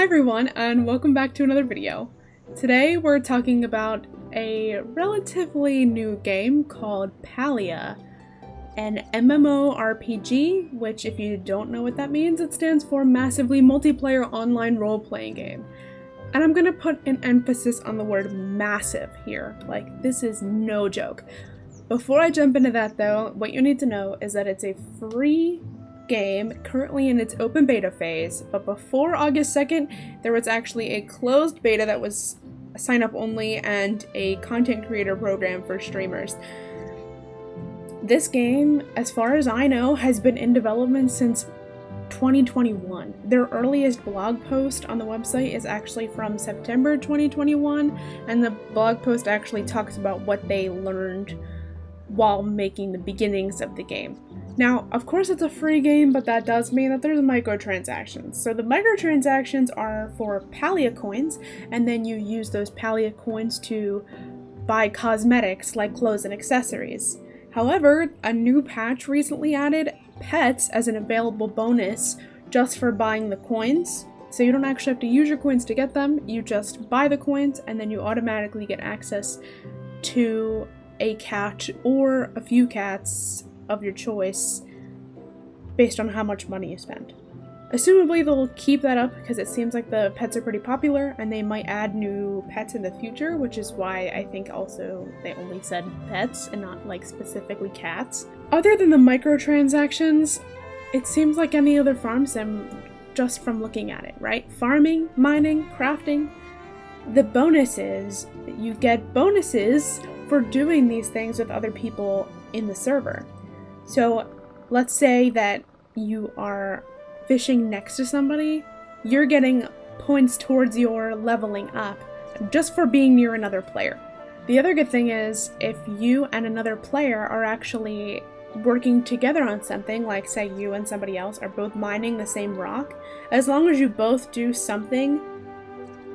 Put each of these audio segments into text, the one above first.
everyone, and welcome back to another video. Today we're talking about a relatively new game called Palia, an MMORPG, which if you don't know what that means, it stands for Massively Multiplayer Online Role-Playing Game. And I'm gonna put an emphasis on the word massive here, like this is no joke. Before I jump into that though, what you need to know is that it's a free game currently in its open beta phase, but before August 2nd, there was actually a closed beta that was sign up only and a content creator program for streamers. This game, as far as I know, has been in development since 2021. Their earliest blog post on the website is actually from September 2021, and the blog post actually talks about what they learned while making the beginnings of the game. Now, of course it's a free game, but that does mean that there's microtransactions. So the microtransactions are for Palia coins, and then you use those Palia coins to buy cosmetics like clothes and accessories. However, a new patch recently added pets as an available bonus just for buying the coins. So you don't actually have to use your coins to get them, you just buy the coins and then you automatically get access to a cat or a few cats of your choice based on how much money you spend. Assumably they'll keep that up because it seems like the pets are pretty popular and they might add new pets in the future, which is why I think also they only said pets and not like specifically cats. Other than the microtransactions, it seems like any other farm sim just from looking at it, right? Farming, mining, crafting. The bonus is that you get bonuses for doing these things with other people in the server. So let's say that you are fishing next to somebody, you're getting points towards your leveling up just for being near another player. The other good thing is if you and another player are actually working together on something, like say you and somebody else are both mining the same rock, as long as you both do something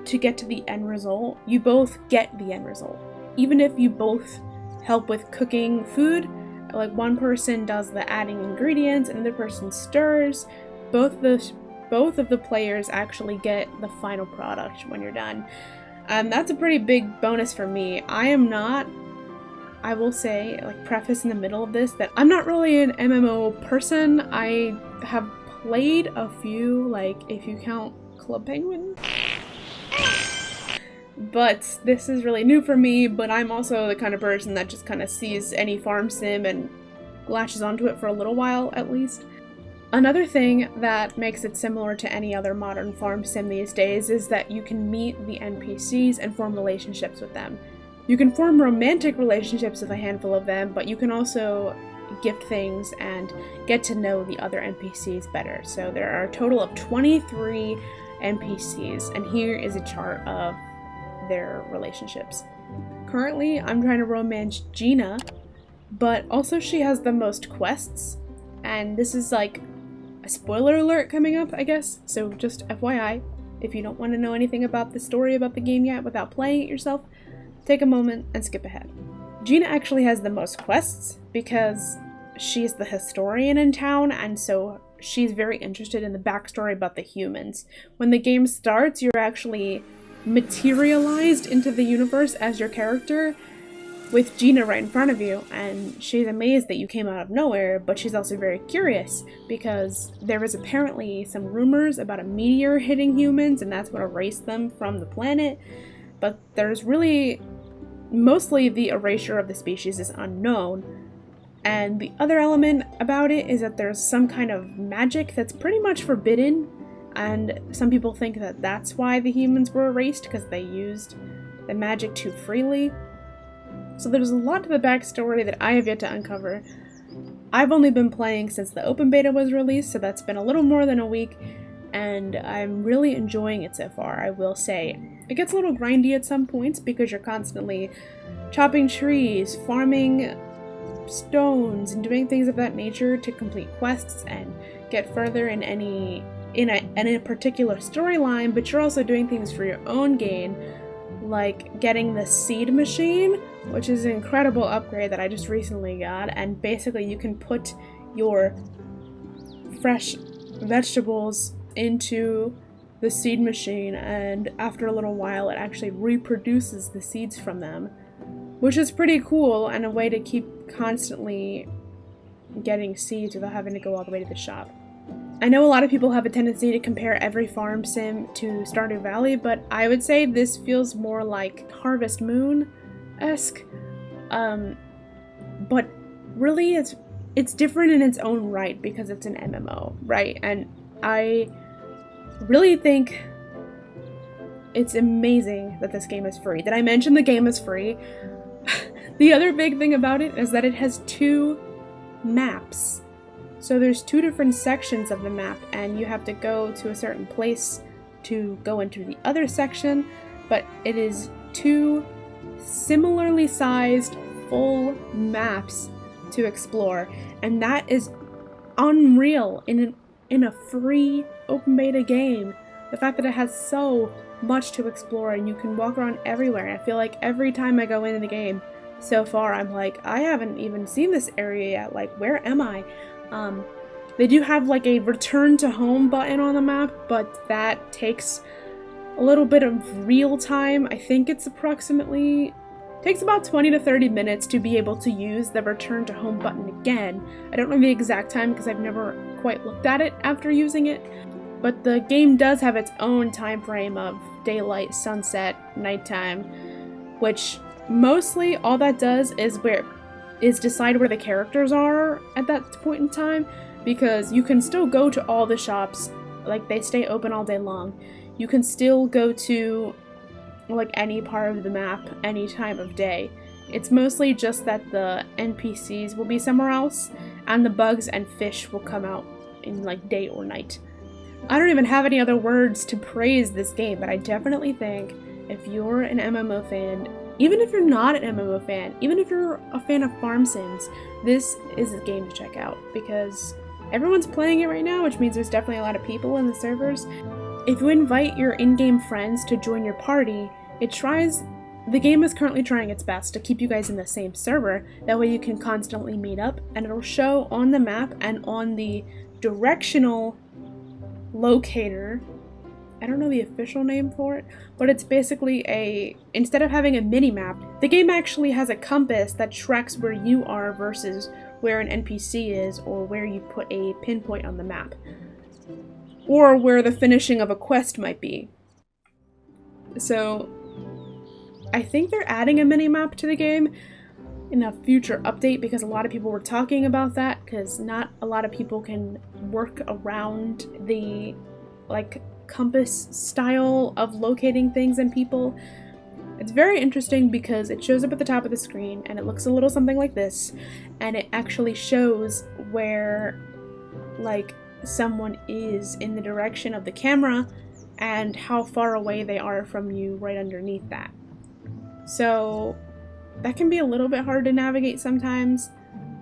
to get to the end result, you both get the end result. Even if you both help with cooking food, like one person does the adding ingredients and the other person stirs, both of the players actually get the final product when you're done. That's a pretty big bonus for me. I will say, like preface in the middle of this, that I'm not really an MMO person. I have played a few, like if you count Club Penguin. But this is really new for me, but I'm also the kind of person that just kind of sees any farm sim and latches onto it for a little while at least. Another thing that makes it similar to any other modern farm sim these days is that you can meet the NPCs and form relationships with them. You can form romantic relationships with a handful of them, but you can also gift things and get to know the other NPCs better. So there are a total of 23 NPCs, and here is a chart of their relationships. Currently, I'm trying to romance Gina, but also she has the most quests, and this is like a spoiler alert coming up, I guess, so just FYI, if you don't want to know anything about the story about the game yet without playing it yourself, take a moment and skip ahead. Gina actually has the most quests because she's the historian in town, and so she's very interested in the backstory about the humans. When the game starts, you're actually materialized into the universe as your character with Gina right in front of you, and she's amazed that you came out of nowhere, but she's also very curious because there was apparently some rumors about a meteor hitting humans and that's what erased them from the planet, but there's really mostly the erasure of the species is unknown. And the other element about it is that there's some kind of magic that's pretty much forbidden, and some people think that that's why the humans were erased, because they used the magic too freely. So there's a lot to the backstory that I have yet to uncover. I've only been playing since the open beta was released, so that's been a little more than a week, and I'm really enjoying it so far, I will say. It gets a little grindy at some points because you're constantly chopping trees, farming stones, and doing things of that nature to complete quests and get further in a particular storyline, but you're also doing things for your own gain, like getting the seed machine, which is an incredible upgrade that I just recently got, and basically you can put your fresh vegetables into the seed machine, and after a little while it actually reproduces the seeds from them, which is pretty cool and a way to keep constantly getting seeds without having to go all the way to the shop. I know a lot of people have a tendency to compare every farm sim to Stardew Valley, but I would say this feels more like Harvest Moon-esque. But really it's different in its own right because it's an MMO, right? And I really think it's amazing that this game is free. Did I mention the game is free? The other big thing about it is that it has 2 maps. So there's 2 different sections of the map, and you have to go to a certain place to go into the other section, but it is 2 similarly sized full maps to explore, and that is unreal in a free open beta game. The fact that it has so much to explore and you can walk around everywhere, and I feel like every time I go into the game so far I'm like, I haven't even seen this area yet, like where am I? They do have like a return to home button on the map, but that takes a little bit of real time. I think it's takes about 20 to 30 minutes to be able to use the return to home button again. I don't know the exact time because I've never quite looked at it after using it, but the game does have its own time frame of daylight, sunset, nighttime, which mostly all that does is decide where the characters are at that point in time, because you can still go to all the shops, like they stay open all day long. You can still go to like any part of the map any time of day. It's mostly just that the NPCs will be somewhere else and the bugs and fish will come out in like day or night. I don't even have any other words to praise this game, but I definitely think if you're an MMO fan, even if you're not an MMO fan, even if you're a fan of farm sims, this is a game to check out because everyone's playing it right now, which means there's definitely a lot of people in the servers. If you invite your in-game friends to join your party, the game is currently trying its best to keep you guys in the same server. That way you can constantly meet up, and it'll show on the map and on the directional locator. I don't know the official name for it, but it's basically instead of having a mini-map, the game actually has a compass that tracks where you are versus where an NPC is, or where you put a pinpoint on the map, or where the finishing of a quest might be. So I think they're adding a mini-map to the game in a future update because a lot of people were talking about that, because not a lot of people can work around the like compass style of locating things and people. It's very interesting because it shows up at the top of the screen and it looks a little something like this, and it actually shows where like someone is in the direction of the camera and how far away they are from you right underneath that. So that can be a little bit hard to navigate sometimes,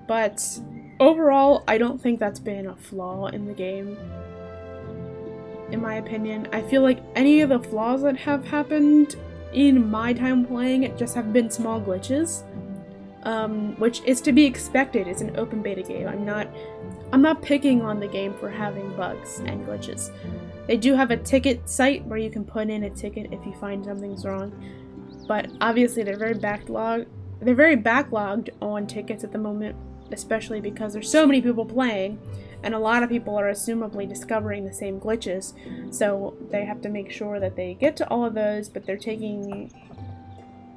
but overall I don't think that's been a flaw in the game. In my opinion, I feel like any of the flaws that have happened in my time playing it just have been small glitches, which is to be expected. It's an open beta game. I'm not picking on the game for having bugs and glitches. They do have a ticket site where you can put in a ticket if you find something's wrong, but obviously they're very backlogged on tickets at the moment, especially because there's so many people playing and a lot of people are assumably discovering the same glitches, so they have to make sure that they get to all of those, but they're taking,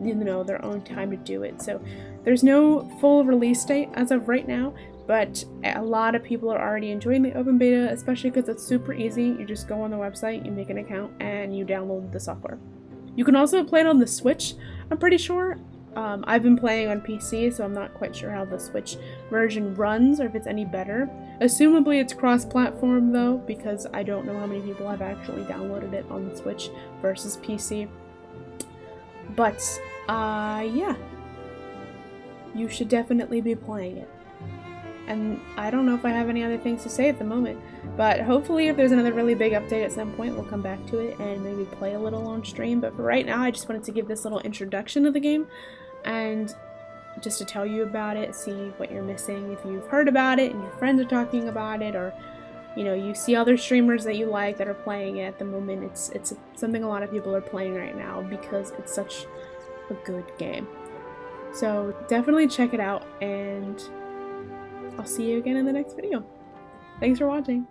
their own time to do it. So there's no full release date as of right now, but a lot of people are already enjoying the open beta, especially because it's super easy. You just go on the website, you make an account, and you download the software. You can also play it on the Switch, I'm pretty sure. I've been playing on PC, so I'm not quite sure how the Switch version runs or if it's any better. Assumably it's cross-platform though, because I don't know how many people have actually downloaded it on the Switch versus PC. But, yeah. You should definitely be playing it. And I don't know if I have any other things to say at the moment, but hopefully if there's another really big update at some point, we'll come back to it and maybe play a little on stream. But for right now, I just wanted to give this little introduction of the game and just to tell you about it, see what you're missing, if you've heard about it and your friends are talking about it, or you know, you see other streamers that you like that are playing it at the moment. It's something a lot of people are playing right now because it's such a good game. So definitely check it out, and I'll see you again in the next video. Thanks for watching.